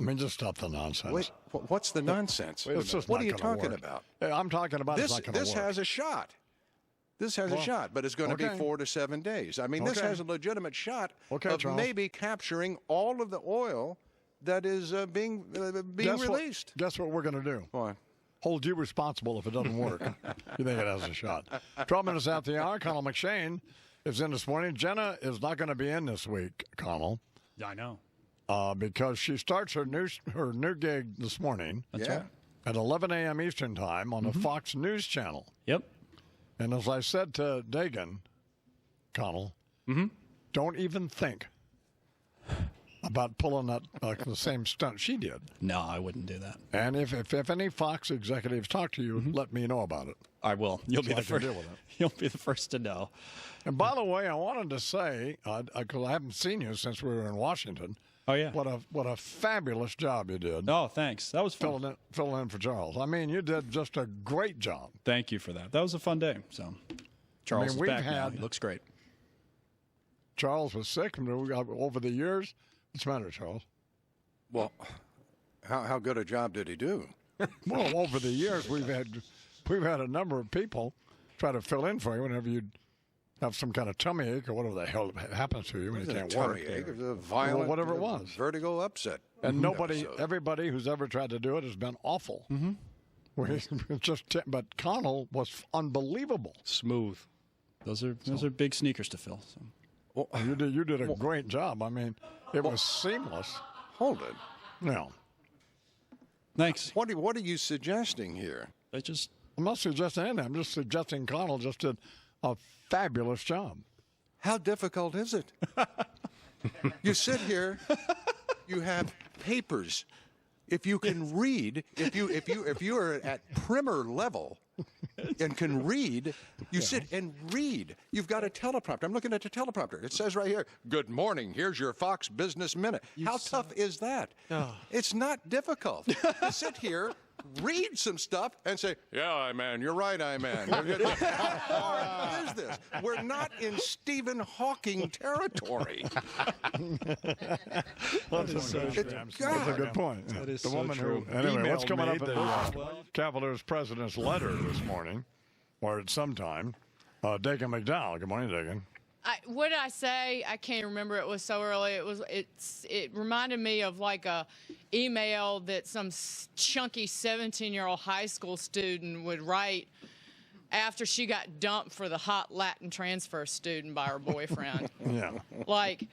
I mean, just stop the nonsense. Wait, what's the nonsense? What are you talking about? I'm talking about this. It's not gonna This work. has a shot. This has a shot, but it's going to be 4 to 7 days. I mean, this has a legitimate shot of Charles. maybe capturing all of the oil that is being released. Guess what we're going to do? What? Hold you responsible if it doesn't work. You think it has a shot. 12 minutes after the hour, Connell McShane is in this morning. Jenna is not going to be in this week, Connell. I know. Because she starts her new gig this morning. That's right. At 11 a.m. Eastern Time on the Fox News Channel. Yep. And as I said to Dagan, Connell, don't even think about pulling that the same stunt she did. No, I wouldn't do that. And if any Fox executives talk to you, let me know about it. I will. You'll be the first. Deal with it. You'll be the first to know. And by the way, I wanted to say, because I haven't seen you since we were in Washington. Oh yeah. What a fabulous job you did. Oh, thanks. That was fun. Filling in for Charles. I mean, you did just a great job. Thank you for that. That was a fun day. So, Charles is back now. He looks great. Charles was sick, and over the years. What's the matter, Charles? Well, how good a job did he do? Well, over the years, we've had a number of people try to fill in for you whenever you have some kind of tummy ache or whatever the hell happens to you when you can't work. Tummy ache, a violent, whatever it was, vertigo upset. And everybody who's ever tried to do it has been awful. But Connell was unbelievable, smooth. Those are big sneakers to fill. So. Well, you did a great job. I mean, it was seamless. Hold it. No. Thanks. What are you suggesting here? I'm not suggesting anything. I'm just suggesting Connell just did a fabulous job. How difficult is it? You sit here, you have papers. If you can read, if you are at primer level and can read, you sit and read. You've got a teleprompter. I'm looking at the teleprompter. It says right here, "Good morning. Here's your Fox Business Minute." How tough is that? Oh. It's not difficult. You sit here, read some stuff, and say, "Yeah, man, you're right, man." What is this? We're not in Stephen Hawking territory. That's a good point. That is the woman true. Anyway, what's coming up at the Cavaliers president's letter this morning, or at some time? Dagan McDowell. Good morning, Dagan. What did I say? I can't remember. It was so early. It reminded me of like a email that some chunky 17-year-old high school student would write after she got dumped for the hot Latin transfer student by her boyfriend. Yeah. Like,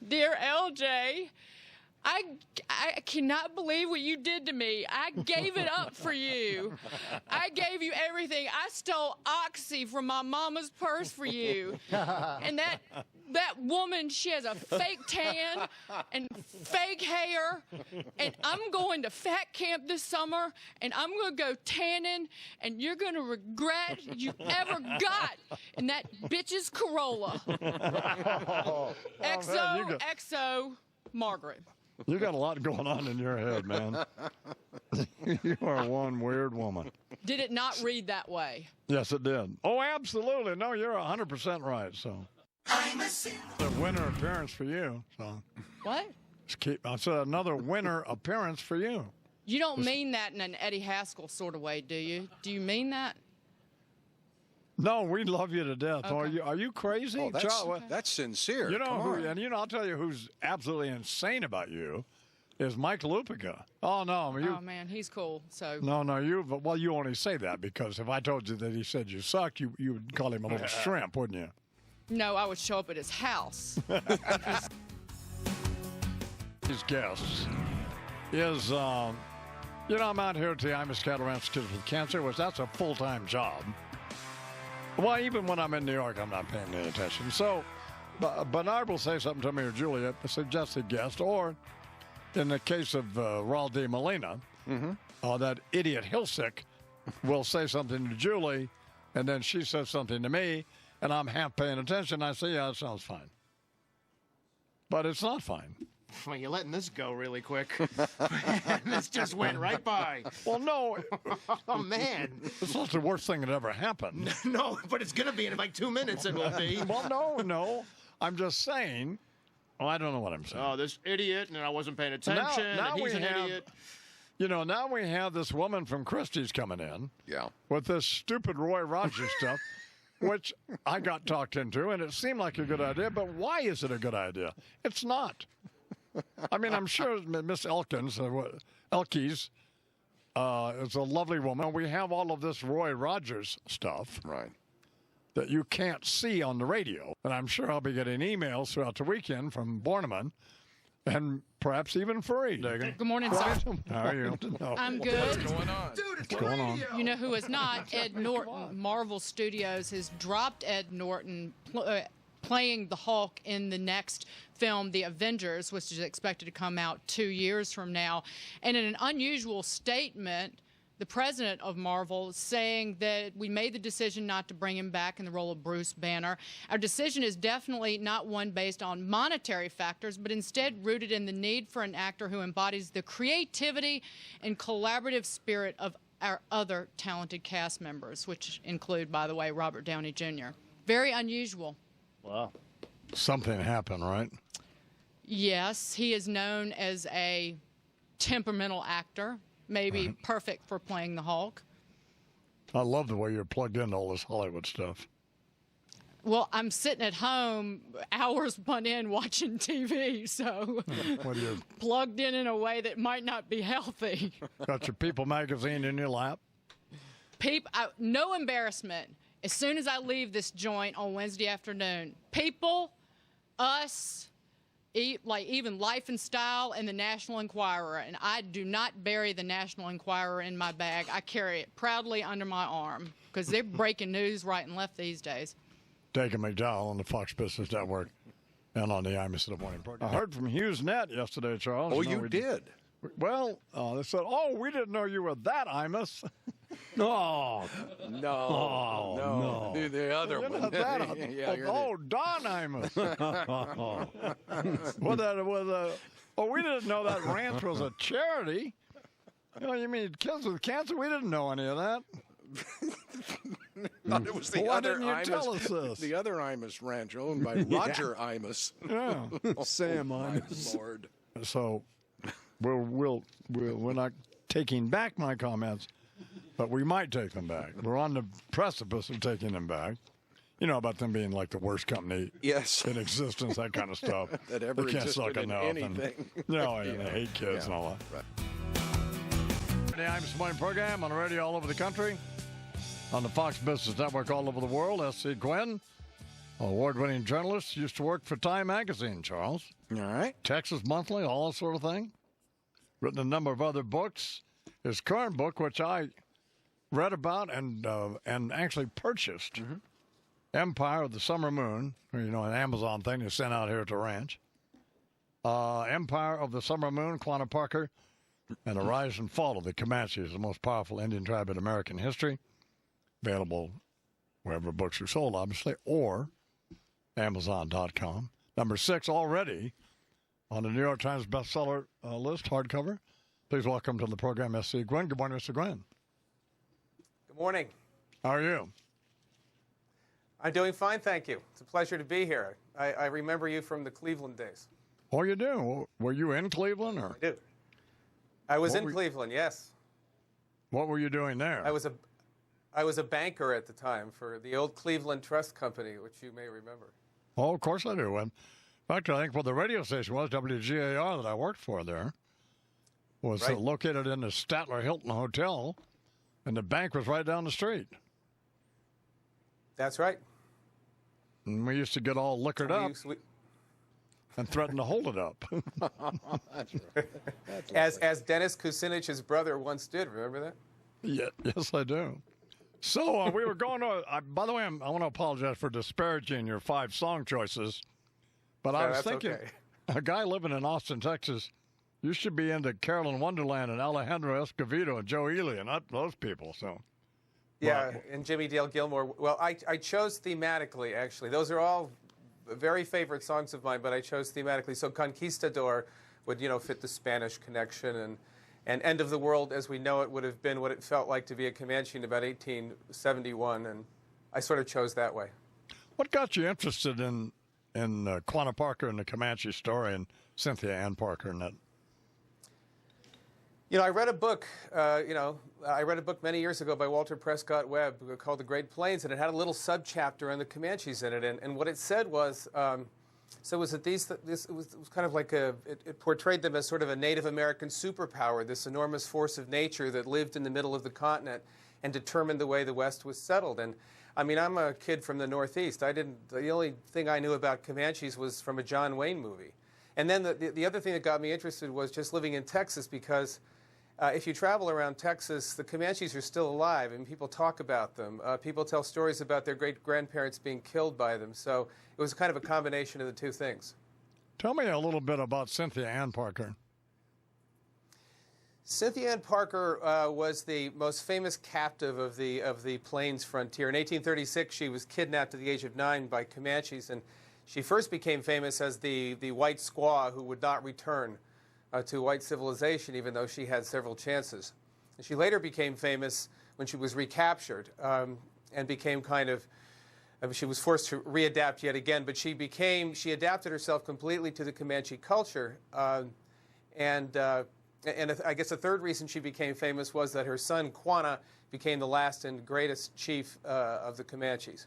dear LJ, I cannot believe what you did to me. I gave it up for you. I gave you everything. I stole Oxy from my mama's purse for you. And that woman, she has a fake tan and fake hair. And I'm going to fat camp this summer, and I'm going to go tanning, and you're going to regret you ever got in that bitch's Corolla. XO, Margaret. You got a lot going on in your head, man. You are one weird woman. Did it not read that way? Yes, it did. Oh, absolutely. No, you're 100% right. So, a winner appearance for you. So, what? I said another winner appearance for you. You don't mean that in an Eddie Haskell sort of way, do you? Do you mean that? No, we love you to death. Okay. Are you crazy? Oh, that's sincere. You know I'll tell you who's absolutely insane about you is Mike Lupica. Oh no, oh man, he's cool. So no, you only say that because if I told you that he said you sucked, you would call him a little shrimp, wouldn't you? No, I would show up at his house. His guests is I'm out here at the Imus Cattle Ranch Kids with Cancer, which that's a full-time job. Well, even when I'm in New York, I'm not paying any attention. So, Bernard will say something to me or Julia, a suggested guest, or in the case of Raul de Molina, that idiot Hilsick will say something to Julie, and then she says something to me, and I'm half paying attention. I say, yeah, that sounds fine. But it's not fine. Well, you're letting this go really quick. This just went right by. Well, no. Oh, man. It's not the worst thing that ever happened. No, but it's going to be in like 2 minutes, it will be. Well, no. I'm just saying Oh, I don't know what I'm saying. Oh, this idiot, and I wasn't paying attention, now and he's we an have- idiot. You know, now we have this woman from Christie's coming in Yeah. with this stupid Roy Rogers stuff, which I got talked into, and it seemed like a good idea, but why is it a good idea? It's not. I mean, I'm sure Miss Elkins, Elkies, is a lovely woman. We have all of this Roy Rogers stuff. Right. That you can't see on the radio. And I'm sure I'll be getting emails throughout the weekend from Borneman and perhaps even Free. Good morning, sir. How are you? I'm good. What's going on? You know who is not? Ed Norton. Marvel Studios has dropped Ed Norton playing the Hulk in the next film, The Avengers, which is expected to come out 2 years from now. And in an unusual statement, the president of Marvel is saying that we made the decision not to bring him back in the role of Bruce Banner. Our decision is definitely not one based on monetary factors, but instead rooted in the need for an actor who embodies the creativity and collaborative spirit of our other talented cast members, which include, by the way, Robert Downey Jr. Very unusual. Wow. Something happened, right? Yes, he is known as a temperamental actor, maybe perfect for playing the Hulk. I love the way you're plugged into all this Hollywood stuff. Well, I'm sitting at home hours upon end watching TV, so What you plugged in a way that might not be healthy. got your People magazine in your lap? No embarrassment. As soon as I leave this joint on Wednesday afternoon, People, Us, even Life and Style, and the National Enquirer. And I do not bury the National Enquirer in my bag. I carry it proudly under my arm because they're breaking news right and left these days. Dagan McDowell on the Fox Business Network and on the Imus in the Morning program. I heard from HughesNet yesterday, Charles. Oh, know you we did? Well, they said, "Oh, we didn't know you were that Imus." Oh, No. The other you're one. not that. Don Imus. We didn't know that ranch was a charity. You mean kids with cancer? We didn't know any of that. Thought it was the Why other didn't you Imus, tell us this? The other Imus ranch owned by Roger Imus. Yeah. Sam My Imus. Lord. So we're not taking back my comments, but we might take them back. We're on the precipice of taking them back. You know about them being like the worst company Yes. in existence, that kind of stuff. That ever they can't existed suck in enough. anything. And they hate kids and all that. Right. The Imus Morning program on the radio all over the country, on the Fox Business Network all over the world. S.C. Gwynne, award-winning journalist, used to work for Time Magazine, Charles. All right. Texas Monthly, all that sort of thing. Written a number of other books. His current book, which I read about and actually purchased, Empire of the Summer Moon, an Amazon thing they sent out here at the ranch. Empire of the Summer Moon, Quanah Parker, and the Rise and Fall of the Comanches, the most powerful Indian tribe in American history. Available wherever books are sold, obviously, or Amazon.com. Number 6 already on the New York Times bestseller list, hardcover. Please welcome to the program, S.C. Gwynne. Good morning, Mr. Gwynne. Good morning. How are you? I'm doing fine, thank you. It's a pleasure to be here. I remember you from the Cleveland days. Oh, you do? Were you in Cleveland? Or I do. I was What in were- Cleveland, yes. what were you doing there? I was a banker at the time for the old Cleveland Trust Company, which you may remember. Oh, of course I do. In fact, I think what the radio station was, WGAR, that I worked for there, was Right. located in the Statler Hilton Hotel, and the bank was right down the street. That's right. And we used to get all liquored up and threaten to hold it up. As Dennis Kucinich's brother once did, remember that? Yes, I do. So we were going to, by the way, I want to apologize for disparaging your 5 song choices, but I No, was that's thinking, okay. a guy living in Austin, Texas, you should be into Carolyn Wonderland and Alejandro Escovedo and Joe Ely and those people. So, Yeah, and Jimmy Dale Gilmore. Well, I chose thematically, actually. Those are all very favorite songs of mine, but I chose thematically. So Conquistador would, fit the Spanish connection, and End of the World as we know it would have been what it felt like to be a Comanche in about 1871, and I sort of chose that way. what got you interested in Quanah Parker and the Comanche story and Cynthia Ann Parker and that? You know, I read a book. I read a book many years ago by Walter Prescott Webb called The Great Plains, and it had a little subchapter on the Comanches in it. And what it said was, so was that it was kind of like it portrayed them as sort of a Native American superpower, this enormous force of nature that lived in the middle of the continent and determined the way the West was settled. And I mean, I'm a kid from the Northeast. The only thing I knew about Comanches was from a John Wayne movie. And then the other thing that got me interested was just living in Texas, because if you travel around Texas, the Comanches are still alive, and people talk about them. People tell stories about their great-grandparents being killed by them. So it was kind of a combination of the two things. Tell me a little bit about Cynthia Ann Parker. Cynthia Ann Parker was the most famous captive of the Plains frontier. In 1836, she was kidnapped at the age of 9 by Comanches, and she first became famous as the white squaw who would not return to white civilization, even though she had several chances. And she later became famous when she was recaptured and became kind of, she was forced to readapt yet again, but she adapted herself completely to the Comanche culture. And I guess the third reason she became famous was that her son, Quanah, became the last and greatest chief of the Comanches.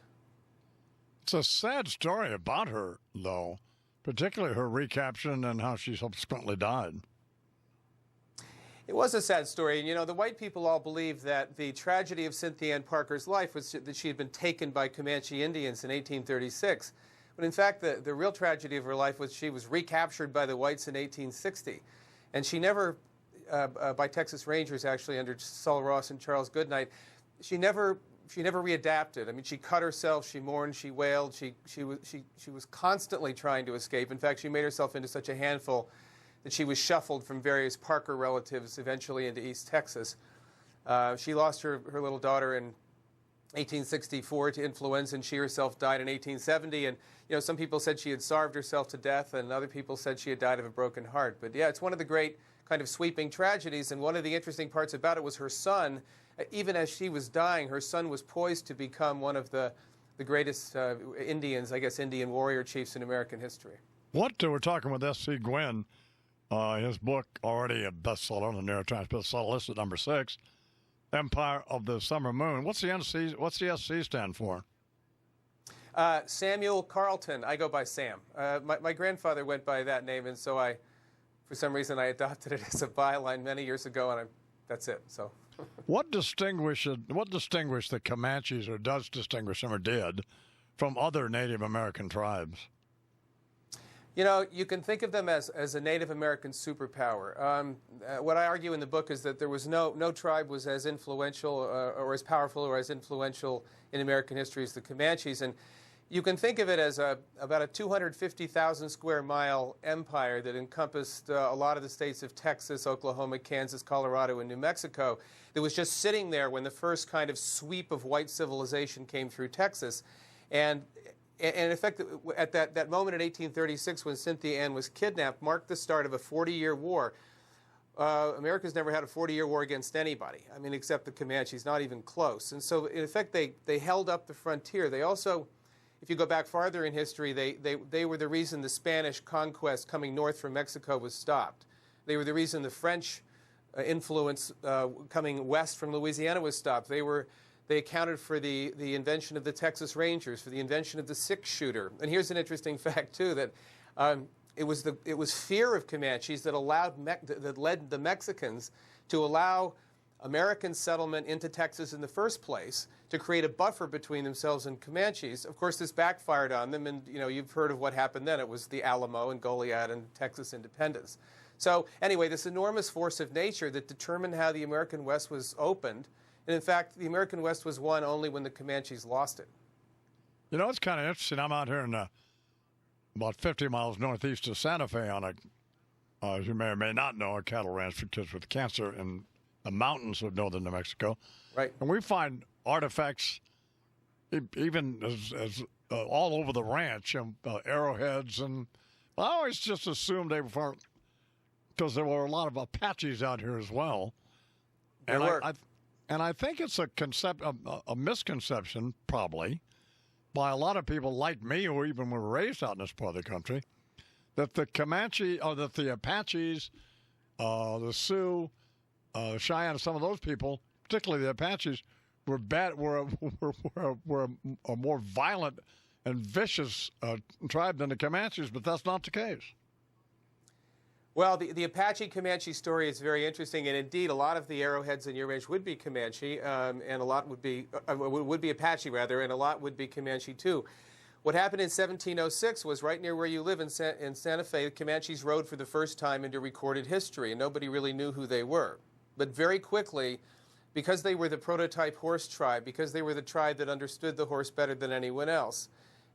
It's a sad story about her, though, particularly her recapture and how she subsequently died. It was a sad story. And, you know, the white people all believed that the tragedy of Cynthia Ann Parker's life was that she had been taken by Comanche Indians in 1836. But in fact, the real tragedy of her life was she was recaptured by the whites in 1860. And she never, by Texas Rangers actually, under Sul Ross and Charles Goodnight, she never readapted. I mean, she cut herself, she mourned, she wailed, she was constantly trying to escape. In fact, she made herself into such a handful that she was shuffled from various Parker relatives eventually into East Texas. She lost her little daughter in 1864 to influenza, and she herself died in 1870. And, you know, some people said she had starved herself to death, and other people said she had died of a broken heart. But, yeah, it's one of the great kind of sweeping tragedies, and one of the interesting parts about it was her son. Even as she was dying, her son was poised to become one of the greatest Indians, I guess, Indian warrior chiefs in American history. We're talking with S.C. Gwynne. His book, already a bestseller on the New York Times bestseller list at number 6, Empire of the Summer Moon. What's the SC stand for? Samuel Carlton. I go by Sam. My grandfather went by that name, and so for some reason, I adopted it as a byline many years ago, and that's it. So. What distinguished the Comanches, or does distinguish them, or did, from other Native American tribes? You know, you can think of them as a Native American superpower. What I argue in the book is that there was no tribe was as influential or as powerful or as influential in American history as the Comanches. And you can think of it as about a 250,000 square mile empire that encompassed a lot of the states of Texas, Oklahoma, Kansas, Colorado, and New Mexico. That was just sitting there when the first kind of sweep of white civilization came through Texas. And in effect, at that moment in 1836 when Cynthia Ann was kidnapped marked the start of a 40-year war. America's never had a 40-year war against anybody, I mean, except the Comanches, not even close. And so, in effect, they held up the frontier. They also, if you go back farther in history, they were the reason the Spanish conquest coming north from Mexico was stopped. They were the reason the French influence coming west from Louisiana was stopped. They accounted for the invention of the Texas Rangers, for the invention of the six-shooter. And here's an interesting fact, too, that it was fear of Comanches that led the Mexicans to allow American settlement into Texas in the first place, to create a buffer between themselves and Comanches. Of course, this backfired on them, and you've heard of what happened then. It was the Alamo and Goliad and Texas independence. So anyway, this enormous force of nature that determined how the American West was opened. And in fact, the American West was won only when the Comanches lost it. You know, it's kind of interesting. I'm out here in about 50 miles northeast of Santa Fe on as you may or may not know, a cattle ranch for kids with cancer in the mountains of northern New Mexico. Right. And we find artifacts even as all over the ranch, arrowheads. And I always just assumed they were, because there were a lot of Apaches out here as well. There were. And I think it's a misconception, probably, by a lot of people like me who even were raised out in this part of the country, that the Comanche, or that the Apaches, the Sioux, Cheyenne, some of those people, particularly the Apaches, were a more violent and vicious tribe than the Comanches, but that's not the case. Well, the Apache-Comanche story is very interesting, and indeed, a lot of the arrowheads in your range would be Comanche, and a lot would be Apache, rather, and a lot would be Comanche, too. What happened in 1706 was right near where you live in Santa Fe, the Comanches rode for the first time into recorded history, and nobody really knew who they were. But very quickly, because they were the prototype horse tribe, because they were the tribe that understood the horse better than anyone else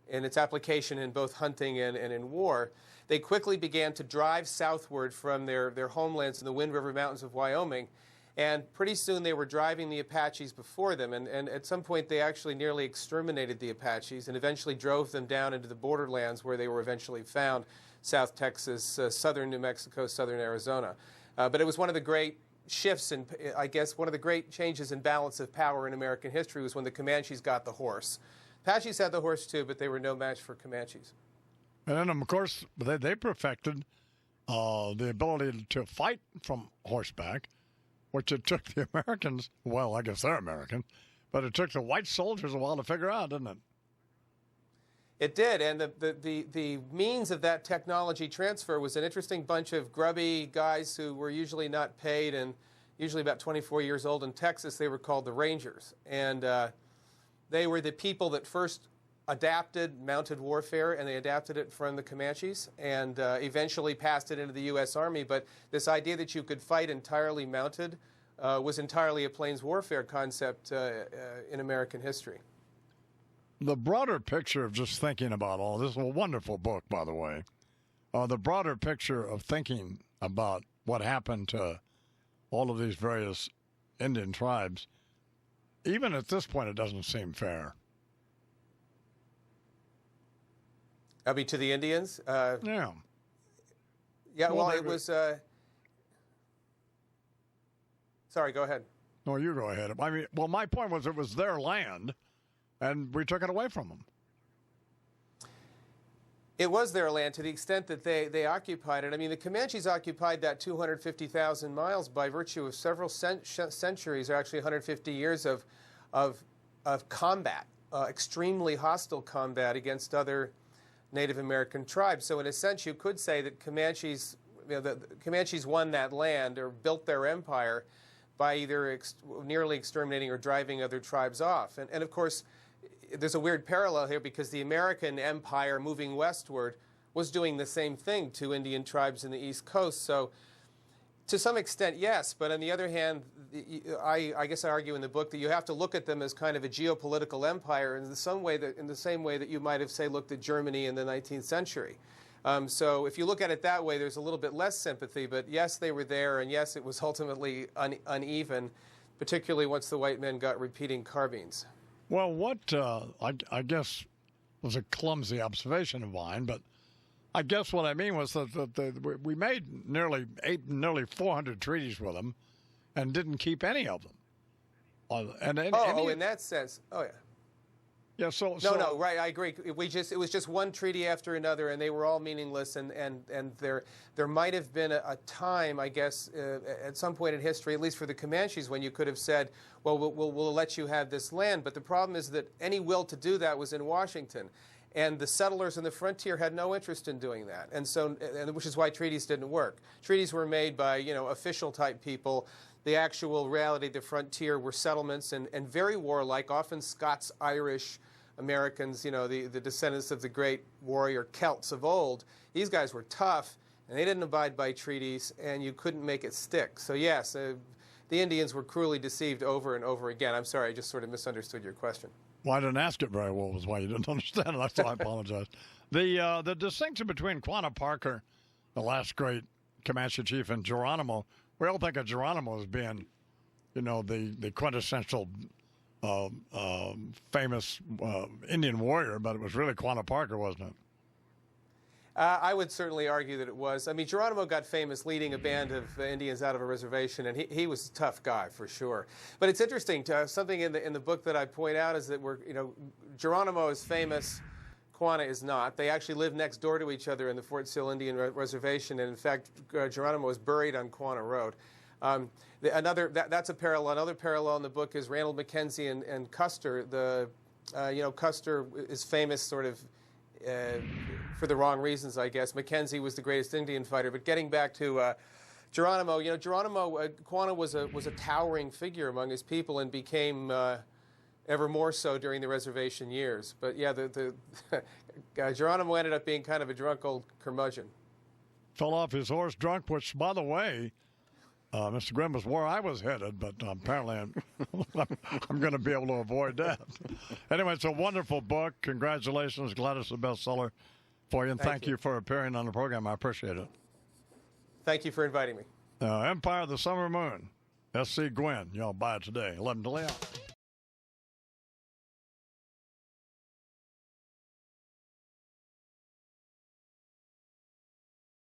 in its application in both hunting and in war, they quickly began to drive southward from their homelands in the Wind River Mountains of Wyoming. And pretty soon they were driving the Apaches before them. And at some point they actually nearly exterminated the Apaches and eventually drove them down into the borderlands where they were eventually found, South Texas, southern New Mexico, southern Arizona. But it was one of the great shifts, and I guess one of the great changes in balance of power in American history was when the Comanches got the horse. Apaches had the horse too, but they were no match for Comanches. And then, of course, they perfected the ability to fight from horseback, which it took the Americans, well, I guess they're American, but it took the white soldiers a while to figure out, didn't it? It did, and the means of that technology transfer was an interesting bunch of grubby guys who were usually not paid and usually about 24 years old. In Texas, they were called the Rangers, and they were the people that first adapted mounted warfare, and they adapted it from the Comanches and eventually passed it into the U.S. Army. But this idea that you could fight entirely mounted was entirely a plains warfare concept in American history. The broader picture of just thinking about all this is a wonderful book, by the way. The broader picture of thinking about what happened to all of these various Indian tribes, even at this point, it doesn't seem fair. I mean, to the Indians? Yeah. Yeah, well, it was... Sorry, go ahead. No, you go ahead. I mean, well, my point was it was their land, and we took it away from them. It was their land to the extent that they occupied it. I mean, the Comanches occupied that 250,000 miles by virtue of several centuries, or actually 150 years of combat, extremely hostile combat against other Native American tribes. So in a sense, you could say that Comanches, the Comanches won that land or built their empire by either nearly exterminating or driving other tribes off. And of course, there's a weird parallel here because the American empire moving westward was doing the same thing to Indian tribes in the East Coast. So to some extent, yes. But on the other hand, I guess I argue in the book that you have to look at them as kind of a geopolitical empire in the same way that you might have, say, looked at Germany in the 19th century. So if you look at it that way, there's a little bit less sympathy. But yes, they were there, and yes, it was ultimately uneven, particularly once the white men got repeating carbines. Well, what I guess was a clumsy observation of mine, but I guess what I mean was that we made nearly 400 treaties with them and didn't keep any of them. In that sense, oh yeah. Yeah, No, right, I agree. It was just one treaty after another, and they were all meaningless. And there might have been a time, I guess, at some point in history, at least for the Comanches, when you could have said, well, we'll let you have this land. But the problem is that any will to do that was in Washington. And the settlers in the frontier had no interest in doing that, which is why treaties didn't work. Treaties were made by official-type people. The actual reality of the frontier were settlements and very warlike, often Scots, Irish, Americans, the descendants of the great warrior Celts of old. These guys were tough, and they didn't abide by treaties, and you couldn't make it stick. So yes, the Indians were cruelly deceived over and over again. I'm sorry, I just sort of misunderstood your question. Well, I didn't ask it very well, was why you didn't understand it. So I apologize. The distinction between Quanah Parker, the last great Comanche chief, and Geronimo, we all think of Geronimo as being, the quintessential famous Indian warrior, but it was really Quanah Parker, wasn't it? I would certainly argue that it was. I mean, Geronimo got famous leading a band of Indians out of a reservation, and he was a tough guy for sure. But it's interesting. Something in the book that I point out is that Geronimo is famous. Quanah is not. They actually live next door to each other in the Fort Sill Indian Reservation, and in fact, Geronimo was buried on Quanah Road. That's a parallel. Another parallel in the book is Randall Mackenzie and Custer. Custer is famous sort of for the wrong reasons, I guess. Mackenzie was the greatest Indian fighter. But getting back to Geronimo, Quanah was a towering figure among his people and became ever more so during the reservation years. But yeah, Geronimo ended up being kind of a drunk old curmudgeon. Fell off his horse drunk, which, by the way, Mr. Gwynne, was where I was headed, but apparently I'm going to be able to avoid that. Anyway, it's a wonderful book. Congratulations. Glad it's a bestseller for you, and thank you for appearing on the program. I appreciate it. Thank you for inviting me. Empire of the Summer Moon, S.C. Gwynne. Y'all buy it today. 11 to lay out.